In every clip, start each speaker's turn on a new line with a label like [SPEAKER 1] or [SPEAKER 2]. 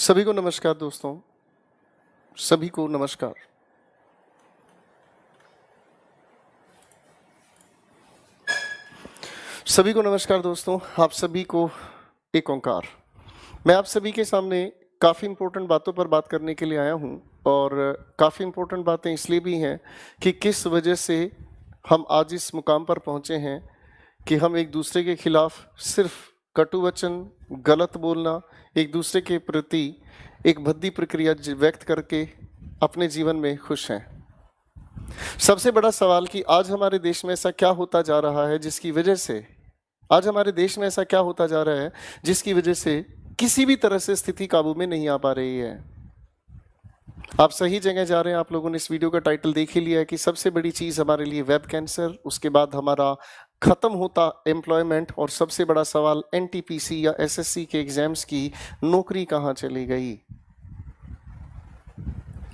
[SPEAKER 1] सभी को नमस्कार दोस्तों, सभी को नमस्कार। सभी को नमस्कार दोस्तों, आप सभी को एक ओंकार। मैं आप सभी के सामने काफ़ी इम्पोर्टेंट बातों पर बात करने के लिए आया हूं और काफ़ी इम्पोर्टेंट बातें इसलिए भी हैं कि किस वजह से हम आज इस मुकाम पर पहुंचे हैं कि हम एक दूसरे के खिलाफ सिर्फ कटु वचन, गलत बोलना, एक दूसरे के प्रति एक भद्दी प्रक्रिया व्यक्त करके अपने जीवन में खुश हैं। सबसे बड़ा सवाल कि आज हमारे देश में ऐसा क्या होता जा रहा है जिसकी वजह से जिसकी वजह से किसी भी तरह से स्थिति काबू में नहीं आ पा रही है। आप सही जगह जा रहे हैं। आप लोगों ने इस वीडियो का टाइटल देख ही लिया है कि सबसे बड़ी चीज़ हमारे लिए वेब कैंसर, उसके बाद हमारा खत्म होता एम्प्लॉयमेंट और सबसे बड़ा सवाल एनटीपीसी या एसएससी के एग्जाम्स की नौकरी कहाँ चली गई।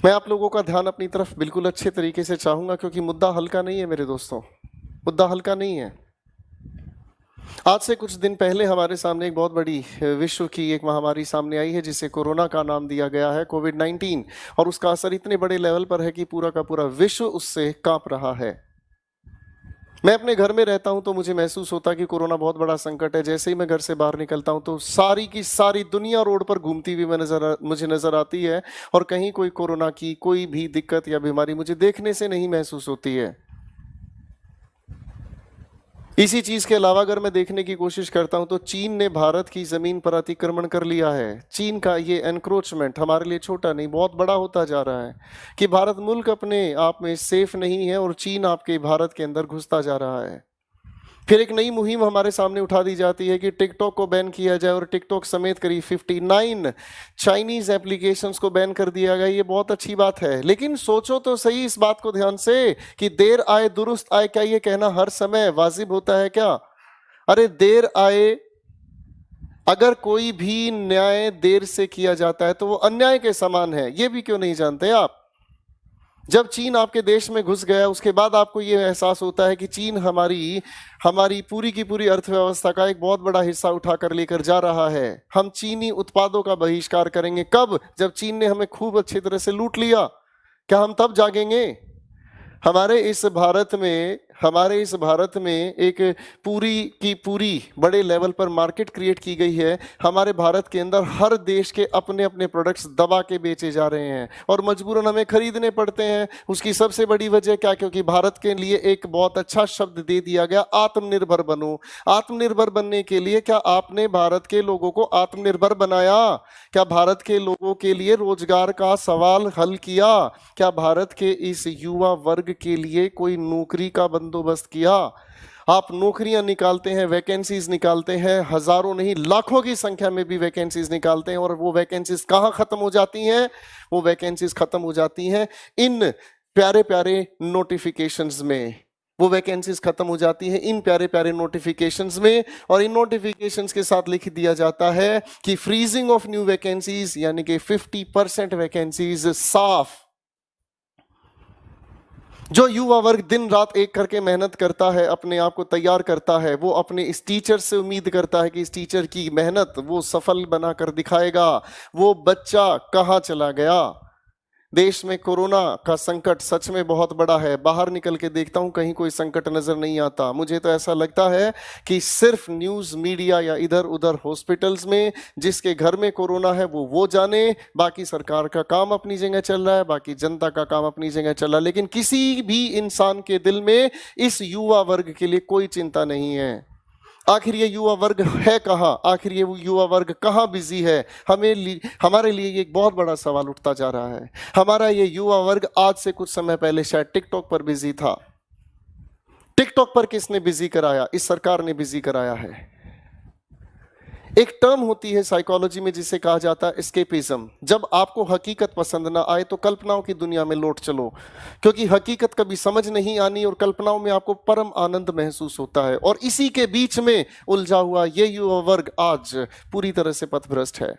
[SPEAKER 1] मैं आप लोगों का ध्यान अपनी तरफ बिल्कुल अच्छे तरीके से चाहूँगा क्योंकि मुद्दा हल्का नहीं है मेरे दोस्तों, मुद्दा हल्का नहीं है। आज से कुछ दिन पहले हमारे सामने एक बहुत बड़ी विश्व की एक महामारी सामने आई है जिसे कोरोना का नाम दिया गया है, कोविड-19, और उसका असर इतने बड़े लेवल पर है कि पूरा का पूरा विश्व उससे कांप रहा है। मैं अपने घर में रहता हूं तो मुझे महसूस होता है कि कोरोना बहुत बड़ा संकट है। जैसे ही मैं घर से बाहर निकलता हूं तो सारी की सारी दुनिया रोड पर घूमती हुई मुझे नजर आती है और कहीं कोई कोरोना की कोई भी दिक्कत या बीमारी मुझे देखने से नहीं महसूस होती है। इसी चीज के अलावा अगर मैं देखने की कोशिश करता हूं तो चीन ने भारत की जमीन पर अतिक्रमण कर लिया है। चीन का ये एनक्रोचमेंट हमारे लिए छोटा नहीं बहुत बड़ा होता जा रहा है कि भारत मुल्क अपने आप में सेफ नहीं है और चीन आपके भारत के अंदर घुसता जा रहा है। फिर एक नई मुहिम हमारे सामने उठा दी जाती है कि टिकटॉक को बैन किया जाए और टिकटॉक समेत करीब 59 चाइनीज एप्लीकेशंस को बैन कर दिया गया। ये बहुत अच्छी बात है, लेकिन सोचो तो सही इस बात को ध्यान से कि देर आए दुरुस्त आए, क्या ये कहना हर समय वाजिब होता है क्या? अरे देर आए, अगर कोई भी न्याय देर से किया जाता है तो वो अन्याय के समान है। ये भी क्यों नहीं जानते आप? जब चीन आपके देश में घुस गया उसके बाद आपको ये एहसास होता है कि चीन हमारी पूरी की पूरी अर्थव्यवस्था का एक बहुत बड़ा हिस्सा उठाकर लेकर जा रहा है। हम चीनी उत्पादों का बहिष्कार करेंगे। कब? जब चीन ने हमें खूब अच्छी तरह से लूट लिया। क्या हम तब जागेंगे? हमारे इस भारत में एक पूरी की पूरी बड़े लेवल पर मार्केट क्रिएट की गई है। हमारे भारत के अंदर हर देश के अपने अपने प्रोडक्ट्स दबा के बेचे जा रहे हैं और मजबूरन हमें खरीदने पड़ते हैं। उसकी सबसे बड़ी वजह क्या? क्योंकि भारत के लिए एक बहुत अच्छा शब्द दे दिया गया, आत्मनिर्भर बनो। आत्मनिर्भर बनने के लिए क्या आपने भारत के लोगों को आत्मनिर्भर बनाया? क्या भारत के लोगों के लिए रोजगार का सवाल हल किया? क्या भारत के इस युवा वर्ग के लिए कोई नौकरी का बंदोबस्त किया? आप नौकरियां निकालते हैं, वैकेंसीज निकालते हैं, हजारों नहीं लाखों की संख्या में भी वैकेंसीज निकालते हैं और वो वैकेंसीज कहां खत्म हो जाती हैं? वो वैकेंसीज खत्म हो जाती हैं इन प्यारे प्यारे नोटिफिकेशंस में। वो वैकेंसीज खत्म हो जाती हैं इन प्यारे प्यारे नोटिफिकेशंस में और इन नोटिफिकेशंस के साथ लिख दिया जाता है कि फ्रीजिंग ऑफ न्यू वैकेंसीज, यानी कि 50% वैकेंसीज साफ। जो युवा वर्ग दिन रात एक करके मेहनत करता है, अपने आप को तैयार करता है, वो अपने इस टीचर से उम्मीद करता है कि इस टीचर की मेहनत वो सफल बनाकर दिखाएगा। वो बच्चा कहाँ चला गया? देश में कोरोना का संकट सच में बहुत बड़ा है। बाहर निकल के देखता हूं कहीं कोई संकट नजर नहीं आता। मुझे तो ऐसा लगता है कि सिर्फ न्यूज मीडिया या इधर उधर हॉस्पिटल्स में जिसके घर में कोरोना है वो जाने। बाकी सरकार का काम अपनी जगह चल रहा है, बाकी जनता का काम अपनी जगह चल रहा है, लेकिन किसी भी इंसान के दिल में इस युवा वर्ग के लिए कोई चिंता नहीं है। आखिर ये युवा वर्ग है कहाँ? आखिर ये युवा वर्ग कहाँ बिजी है? हमारे लिए ये एक बहुत बड़ा सवाल उठता जा रहा है। हमारा ये युवा वर्ग आज से कुछ समय पहले शायद टिकटॉक पर बिजी था। टिकटॉक पर किसने बिजी कराया? इस सरकार ने बिजी कराया है। एक टर्म होती है साइकोलॉजी में जिसे कहा जाता है एस्केपिज्म। जब आपको हकीकत पसंद ना आए तो कल्पनाओं की दुनिया में लौट चलो, क्योंकि हकीकत कभी समझ नहीं आनी और कल्पनाओं में आपको परम आनंद महसूस होता है। और इसी के बीच में उलझा हुआ ये युवा वर्ग आज पूरी तरह से पथभ्रष्ट है।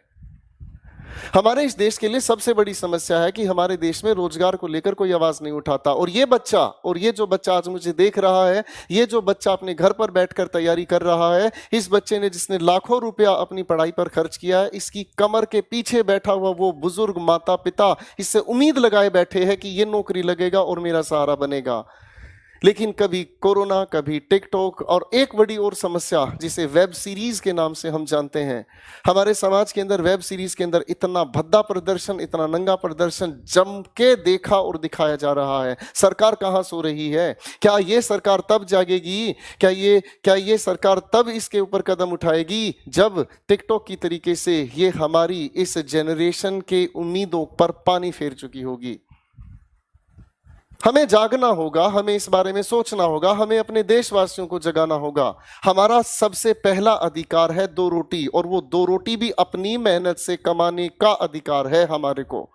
[SPEAKER 1] हमारे इस देश के लिए सबसे बड़ी समस्या है कि हमारे देश में रोजगार को लेकर कोई आवाज नहीं उठाता। और ये जो बच्चा आज मुझे देख रहा है, ये जो बच्चा अपने घर पर बैठकर तैयारी कर रहा है, इस बच्चे ने जिसने लाखों रुपया अपनी पढ़ाई पर खर्च किया है, इसकी कमर के पीछे बैठा हुआ वो बुजुर्ग माता पिता इससे उम्मीद लगाए बैठे हैं कि ये नौकरी लगेगा और मेरा सहारा बनेगा। लेकिन कभी कोरोना, कभी टिकटॉक और एक बड़ी और समस्या जिसे वेब सीरीज के नाम से हम जानते हैं। हमारे समाज के अंदर वेब सीरीज के अंदर इतना भद्दा प्रदर्शन, इतना नंगा प्रदर्शन जम के देखा और दिखाया जा रहा है। सरकार कहाँ सो रही है? क्या ये सरकार तब जागेगी? क्या ये सरकार तब इसके ऊपर कदम उठाएगी जब टिकटॉक की तरीके से ये हमारी इस जनरेशन के उम्मीदों पर पानी फेर चुकी होगी? हमें जागना होगा, हमें इस बारे में सोचना होगा, हमें अपने देशवासियों को जगाना होगा। हमारा सबसे पहला अधिकार है 2 रोटी, और वो 2 रोटी भी अपनी मेहनत से कमाने का अधिकार है हमारे को।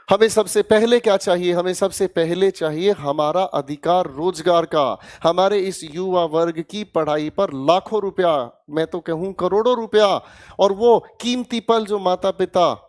[SPEAKER 1] हमें सबसे पहले क्या चाहिए? हमें सबसे पहले चाहिए हमारा अधिकार रोजगार का। हमारे इस युवा वर्ग की पढ़ाई पर लाखों रुपया, मैं तो कहूं करोड़ों रुपया, और वो कीमती पल जो माता पिता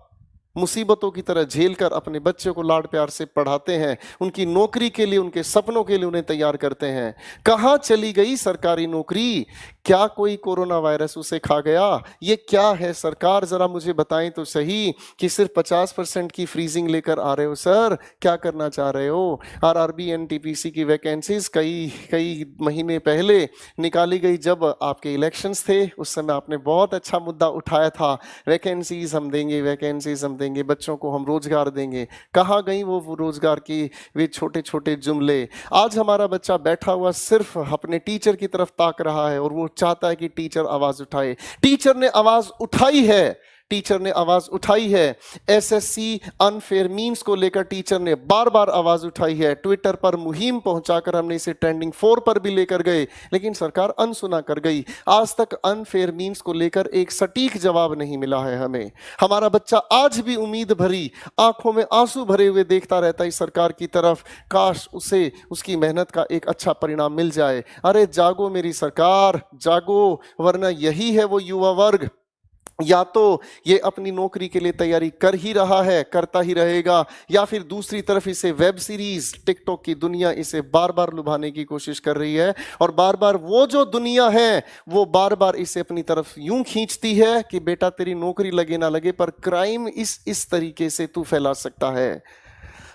[SPEAKER 1] मुसीबतों की तरह झेलकर अपने बच्चों को लाड प्यार से पढ़ाते हैं, उनकी नौकरी के लिए, उनके सपनों के लिए उन्हें तैयार करते हैं। कहाँ चली गई सरकारी नौकरी? क्या कोई कोरोना वायरस उसे खा गया? ये क्या है सरकार? जरा मुझे बताएं तो सही कि सिर्फ 50% की फ्रीजिंग लेकर आ रहे हो सर, क्या करना चाह रहे हो? आरआरबी एनटीपीसी की वैकेंसीज कई महीने पहले निकाली गई जब आपके इलेक्शंस थे। उस समय आपने बहुत अच्छा मुद्दा उठाया था, वैकेंसीज हम देंगे, वैकेंसीज हम देंगे, बच्चों को हम रोजगार देंगे। कहाँ गई वो रोजगार की वे छोटे छोटे जुमले? आज हमारा बच्चा बैठा हुआ सिर्फ अपने टीचर की तरफ ताक रहा है और वो चाहता है कि टीचर आवाज उठाए। टीचर ने आवाज उठाई है, टीचर ने आवाज उठाई है। एसएससी अनफेयर मीन्स को लेकर टीचर ने बार बार आवाज उठाई है। ट्विटर पर मुहिम पहुंचाकर हमने इसे ट्रेंडिंग 4 पर भी लेकर गए, लेकिन सरकार अनसुना कर गई। आज तक अनफेयर मीन्स को लेकर एक सटीक जवाब नहीं मिला है हमें। हमारा बच्चा आज भी उम्मीद भरी आंखों में आंसू भरे हुए देखता रहता है इस सरकार की तरफ, काश उसे उसकी मेहनत का एक अच्छा परिणाम मिल जाए। अरे जागो मेरी सरकार, जागो, वरना यही है वो युवा वर्ग, या तो ये अपनी नौकरी के लिए तैयारी कर ही रहा है, करता ही रहेगा, या फिर दूसरी तरफ इसे वेब सीरीज, टिकटॉक की दुनिया इसे बार बार लुभाने की कोशिश कर रही है। और बार बार वो जो दुनिया है वो बार बार इसे अपनी तरफ यूं खींचती है कि बेटा तेरी नौकरी लगे ना लगे पर क्राइम इस तरीके से तू फैला सकता है।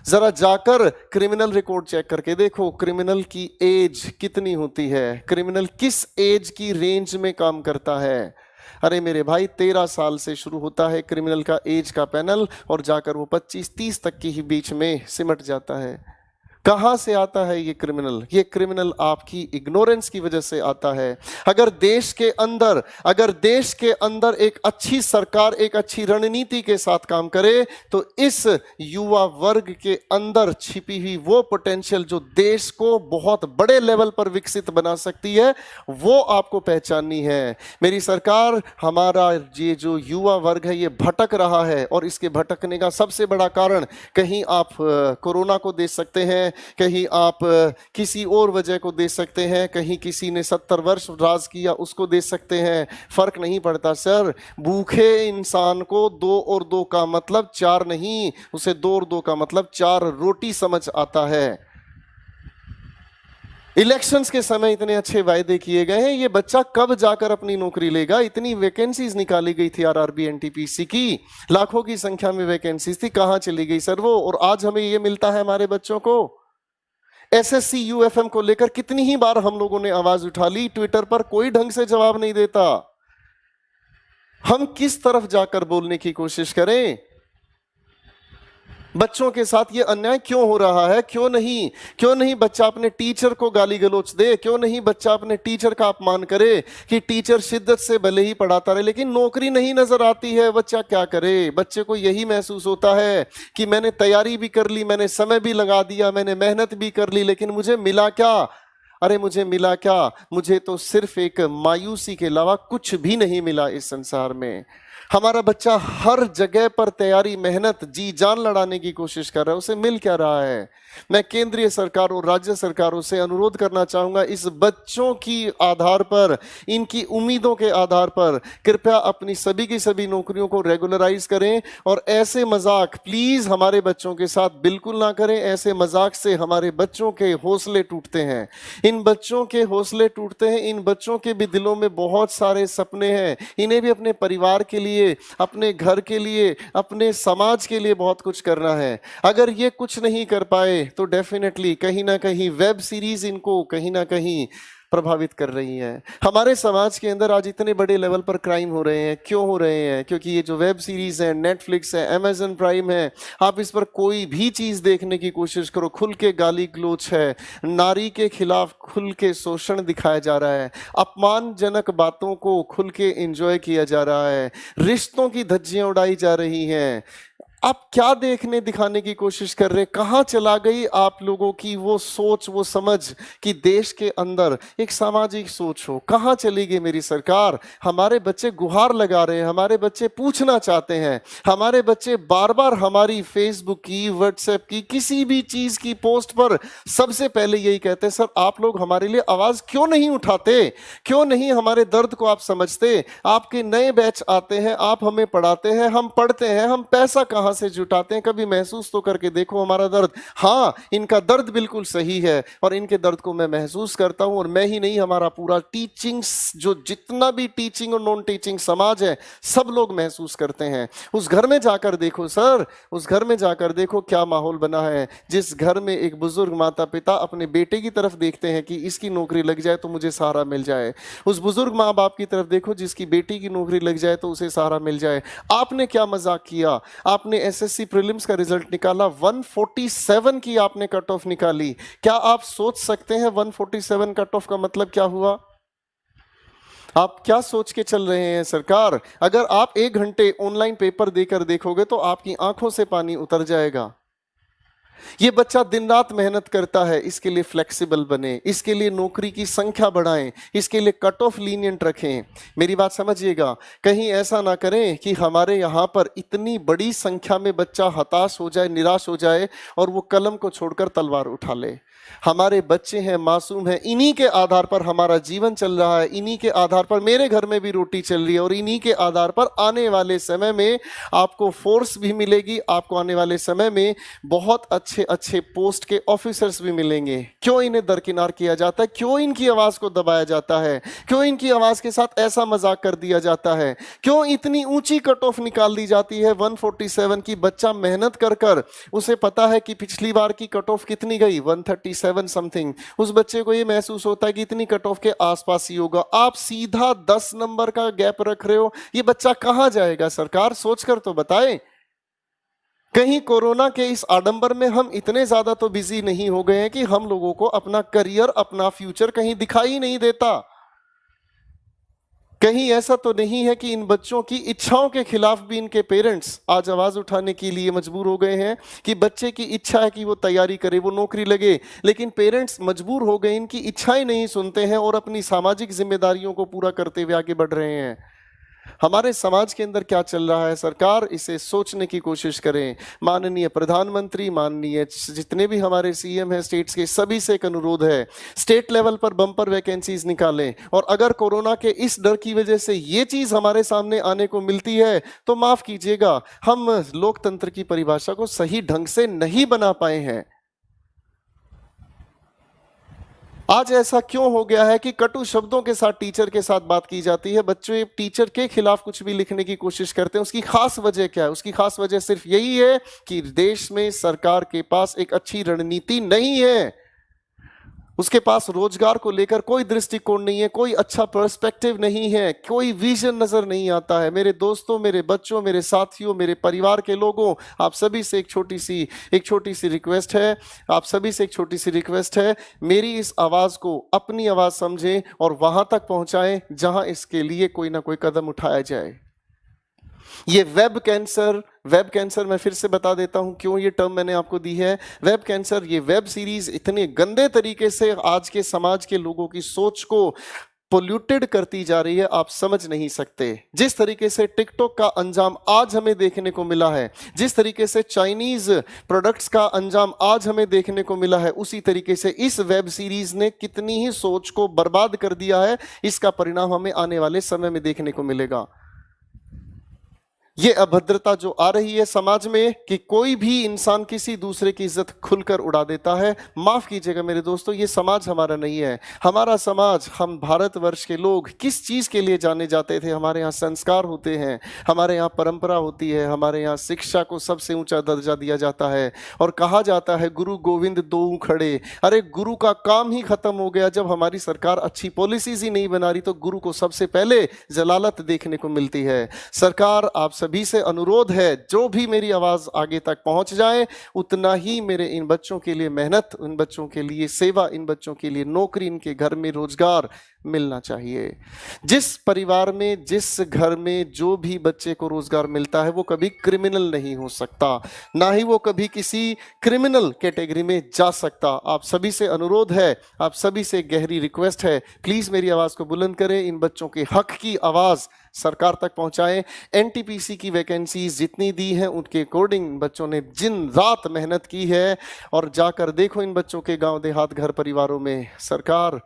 [SPEAKER 1] जरा जाकर क्रिमिनल रिकॉर्ड चेक करके देखो, क्रिमिनल की एज कितनी होती है, क्रिमिनल किस एज की रेंज में काम करता है। अरे मेरे भाई 13 साल से शुरू होता है क्रिमिनल का एज का पैनल, और जाकर वो 25-30 तक की ही बीच में सिमट जाता है। कहां से आता है ये क्रिमिनल? ये क्रिमिनल आपकी इग्नोरेंस की वजह से आता है। अगर देश के अंदर एक अच्छी सरकार, एक अच्छी रणनीति के साथ काम करे तो इस युवा वर्ग के अंदर छिपी हुई वो पोटेंशियल जो देश को बहुत बड़े लेवल पर विकसित बना सकती है, वो आपको पहचाननी है। मेरी सरकार, हमारा ये जो युवा वर्ग है ये भटक रहा है, और इसके भटकने का सबसे बड़ा कारण कहीं आप कोरोना को देख सकते हैं, कहीं आप किसी और वजह को दे सकते हैं, कहीं किसी ने 70 वर्ष राज किया उसको दे सकते हैं। फर्क नहीं पड़ता सर। भूखे इंसान को 2 और 2 का मतलब 4 नहीं, उसे 2 और 2 का मतलब 4 रोटी समझ आता है। इलेक्शंस के समय इतने अच्छे वायदे किए गए हैं, ये बच्चा कब जाकर अपनी नौकरी लेगा? इतनी वैकेंसीज निकाली गई थी आरआरबी एनटीपीसी की, लाखों की संख्या में वैकेंसीज थी, कहां चली गई सर वो? और आज हमें ये मिलता है हमारे बच्चों को। एसएससी यूएफएम को लेकर कितनी ही बार हम लोगों ने आवाज उठा ली, ट्विटर पर कोई ढंग से जवाब नहीं देता। हम किस तरफ जाकर बोलने की कोशिश करें? बच्चों के साथ ये अन्याय क्यों हो रहा है? क्यों नहीं बच्चा अपने टीचर को गाली गलौच दे? क्यों नहीं बच्चा अपने टीचर का अपमान करे कि टीचर शिद्दत से भले ही पढ़ाता रहे लेकिन नौकरी नहीं नजर आती है? बच्चा क्या करे? बच्चे को यही महसूस होता है कि मैंने तैयारी भी कर ली, मैंने समय भी लगा दिया, मैंने मेहनत भी कर ली, लेकिन मुझे मिला क्या? अरे मुझे मिला क्या? मुझे तो सिर्फ एक मायूसी के अलावा कुछ भी नहीं मिला इस संसार में। हमारा बच्चा हर जगह पर तैयारी, मेहनत, जी जान लड़ाने की कोशिश कर रहा है, उसे मिल क्या रहा है? मैं केंद्रीय सरकार और राज्य सरकारों से अनुरोध करना चाहूंगा, इस बच्चों की आधार पर, इनकी उम्मीदों के आधार पर कृपया अपनी सभी की सभी नौकरियों को रेगुलराइज करें। और ऐसे मजाक प्लीज हमारे बच्चों के साथ बिल्कुल ना करें। ऐसे मजाक से हमारे बच्चों के हौसले टूटते हैं, इन बच्चों के हौसले टूटते हैं। इन बच्चों के भी दिलों में बहुत सारे सपने हैं, इन्हें भी अपने परिवार के लिए, अपने घर के लिए, अपने समाज के लिए बहुत कुछ करना है। अगर ये कुछ नहीं कर पाए तो डेफिनेटली कहीं ना कहीं वेब सीरीज इनको कहीं ना कहीं प्रभावित कर रही है। हमारे समाज के अंदर आज इतने बड़े लेवल पर क्राइम हो रहे हैं, क्यों हो रहे हैं? क्योंकि ये जो वेब सीरीज है, नेटफ्लिक्स है, अमेजन प्राइम है, आप इस पर कोई भी चीज देखने की कोशिश करो, खुल के गाली गलौच है, नारी के खिलाफ खुल के शोषण दिखाया जा रहा है, अपमानजनक बातों को खुल के एंजॉय किया जा रहा है, रिश्तों की धज्जियां उड़ाई जा रही हैं। आप क्या देखने दिखाने की कोशिश कर रहे? कहां चला गई आप लोगों की वो सोच, वो समझ कि देश के अंदर एक सामाजिक सोच हो? कहां चली गई मेरी सरकार? हमारे बच्चे गुहार लगा रहे हैं, हमारे बच्चे पूछना चाहते हैं, हमारे बच्चे बार बार हमारी फेसबुक की, व्हाट्सएप की, किसी भी चीज की पोस्ट पर सबसे पहले यही कहते हैं, सर आप लोग हमारे लिए आवाज क्यों नहीं उठाते? क्यों नहीं हमारे दर्द को आप समझते? आपके नए बैच आते हैं, आप हमें पढ़ाते हैं, हम पढ़ते हैं, हम पैसा कहां से जुटाते हैं? कभी महसूस तो करके देखो हमारा दर्द। हाँ, इनका दर्द बिल्कुल सही है और इनके दर्द को मैं महसूस करता हूं। और मैं ही नहीं, हमारा पूरा टीचिंग, जो जितना भी टीचिंग और नॉन टीचिंग समाज है, सब लोग महसूस करते हैं। उस घर में जाकर देखो सर, उस घर में जाकर देखो क्या माहौल बना है। जिस घर में एक बुजुर्ग माता पिता अपने बेटे की तरफ देखते हैं कि इसकी नौकरी लग जाए तो मुझे सहारा मिल जाए, उस बुजुर्ग माँ बाप की तरफ देखो जिसकी बेटी की नौकरी लग जाए तो उसे सहारा मिल जाए। आपने क्या मजाक किया? आपने एसएससी प्रीलिम्स का रिजल्ट निकाला, 147 की आपने कट ऑफ निकाली। क्या आप सोच सकते हैं 147 कट ऑफ का मतलब क्या हुआ? आप क्या सोच के चल रहे हैं सरकार? अगर आप 1 घंटे ऑनलाइन पेपर देकर देखोगे तो आपकी आंखों से पानी उतर जाएगा। ये बच्चा दिन रात मेहनत करता है, इसके लिए फ्लेक्सिबल बने, इसके लिए नौकरी की संख्या बढ़ाएं, इसके लिए कट ऑफ लीनियंट रखें। मेरी बात समझिएगा, कहीं ऐसा ना करें कि हमारे यहाँ पर इतनी बड़ी संख्या में बच्चा हताश हो जाए, निराश हो जाए और वो कलम को छोड़कर तलवार उठा ले। हमारे बच्चे हैं, मासूम हैं, इन्हीं के आधार पर हमारा जीवन चल रहा है, इन्हीं के आधार पर मेरे घर में भी रोटी चल रही है और इन्हीं के आधार पर आने वाले समय में आपको फोर्स भी मिलेगी, आपको आने वाले समय में बहुत अच्छे अच्छे पोस्ट के ऑफिसर्स भी मिलेंगे। क्यों इन्हें दरकिनार किया जाता है? क्यों इनकी आवाज को दबाया जाता है? क्यों इनकी आवाज के साथ ऐसा मजाक कर दिया जाता है? क्यों इतनी ऊंची कट ऑफ निकाल दी जाती है 147 की? बच्चा मेहनत कर कर, उसे पता है कि पिछली बार की कट ऑफ कितनी गई, 137 समथिंग। उस बच्चे को ये महसूस होता है कि इतनी कट ऑफ के आसपास ही होगा। आप सीधा 10 नंबर का गैप रख रहे हो, ये बच्चा कहां जाएगा? सरकार सोचकर तो बताए। कहीं कोरोना के इस आडंबर में हम इतने ज्यादा तो बिजी नहीं हो गए हैं कि हम लोगों को अपना करियर, अपना फ्यूचर कहीं दिखाई नहीं देता। कहीं ऐसा तो नहीं है कि इन बच्चों की इच्छाओं के खिलाफ भी इनके पेरेंट्स आज आवाज उठाने के लिए मजबूर हो गए हैं कि बच्चे की इच्छा है कि वो तैयारी करे, वो नौकरी लगे, लेकिन पेरेंट्स मजबूर हो गए, इनकी इच्छाएं नहीं सुनते हैं और अपनी सामाजिक जिम्मेदारियों को पूरा करते हुए आगे बढ़ रहे हैं। हमारे समाज के अंदर क्या चल रहा है सरकार, इसे सोचने की कोशिश करें। माननीय प्रधानमंत्री, माननीय जितने भी हमारे सीएम हैं स्टेट्स के, सभी से एक अनुरोध है, स्टेट लेवल पर बम्पर वैकेंसीज निकालें। और अगर कोरोना के इस डर की वजह से ये चीज हमारे सामने आने को मिलती है तो माफ कीजिएगा, हम लोकतंत्र की परिभाषा को सही ढंग से नहीं बना पाए हैं। आज ऐसा क्यों हो गया है कि कटु शब्दों के साथ टीचर के साथ बात की जाती है, बच्चे टीचर के खिलाफ कुछ भी लिखने की कोशिश करते हैं? उसकी खास वजह क्या है? उसकी खास वजह सिर्फ यही है कि देश में सरकार के पास एक अच्छी रणनीति नहीं है, उसके पास रोजगार को लेकर कोई दृष्टिकोण नहीं है, कोई अच्छा पर्सपेक्टिव नहीं है, कोई विजन नजर नहीं आता है। मेरे दोस्तों, मेरे बच्चों, मेरे साथियों, मेरे परिवार के लोगों, आप सभी से एक छोटी सी रिक्वेस्ट है, आप सभी से एक छोटी सी रिक्वेस्ट है, मेरी इस आवाज को अपनी आवाज समझें और वहां तक पहुंचाएं जहां इसके लिए कोई ना कोई कदम उठाया जाए। ये वेब कैंसर मैं फिर से बता देता हूं क्यों ये टर्म मैंने आपको दी है। वेब कैंसर, ये वेब सीरीज इतने गंदे तरीके से आज के समाज के लोगों की सोच को पोल्यूटेड करती जा रही है, आप समझ नहीं सकते। जिस तरीके से टिकटॉक का अंजाम आज हमें देखने को मिला है, जिस तरीके से चाइनीज प्रोडक्ट्स का अंजाम आज हमें देखने को मिला है, उसी तरीके से इस वेब सीरीज ने कितनी ही सोच को बर्बाद कर दिया है। इसका परिणाम हमें आने वाले समय में देखने को मिलेगा। ये अभद्रता जो आ रही है समाज में कि कोई भी इंसान किसी दूसरे की इज्जत खुलकर उड़ा देता है, माफ कीजिएगा मेरे दोस्तों, ये समाज हमारा नहीं है। हमारा समाज, हम भारतवर्ष के लोग किस चीज के लिए जाने जाते थे? हमारे यहाँ संस्कार होते हैं, हमारे यहाँ परंपरा होती है, हमारे यहाँ शिक्षा को सबसे ऊंचा दर्जा दिया जाता है और कहा जाता है गुरु गोविंद दोऊ खड़े। अरे गुरु का काम ही खत्म हो गया। जब हमारी सरकार अच्छी पॉलिसीज ही नहीं बना रही तो गुरु को सबसे पहले जलालत देखने को मिलती है। सरकार, आप सभी से अनुरोध है, जो भी मेरी आवाज आगे तक पहुंच जाए, उतना ही मेरे इन बच्चों के लिए मेहनत, इन बच्चों के लिए सेवा, इन बच्चों के लिए नौकरी, इनके घर में रोजगार मिलना चाहिए। जिस परिवार में, जिस घर में जो भी बच्चे को रोजगार मिलता है वो कभी क्रिमिनल नहीं हो सकता, ना ही वो कभी किसी क्रिमिनल कैटेगरी में जा सकता। आप सभी से अनुरोध है, आप सभी से गहरी रिक्वेस्ट है, प्लीज मेरी आवाज को बुलंद करें, इन बच्चों के हक की आवाज सरकार तक पहुंचाएं। एनटीपीसी की वैकेंसीज जितनी दी हैं उनके अकॉर्डिंग बच्चों ने दिन रात मेहनत की है और जाकर देखो इन बच्चों के गांव देहात घर परिवारों में सरकार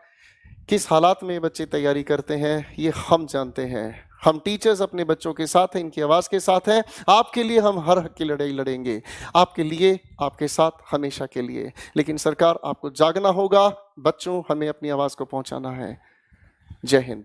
[SPEAKER 1] किस हालात में बच्चे तैयारी करते हैं, ये हम जानते हैं। हम टीचर्स अपने बच्चों के साथ हैं, इनकी आवाज़ के साथ हैं। आपके लिए हम हर हक की लड़ाई लड़ेंगे, आपके लिए, आपके साथ हमेशा के लिए। लेकिन सरकार, आपको जागना होगा, बच्चों, हमें अपनी आवाज़ को पहुंचाना है। जय हिंद।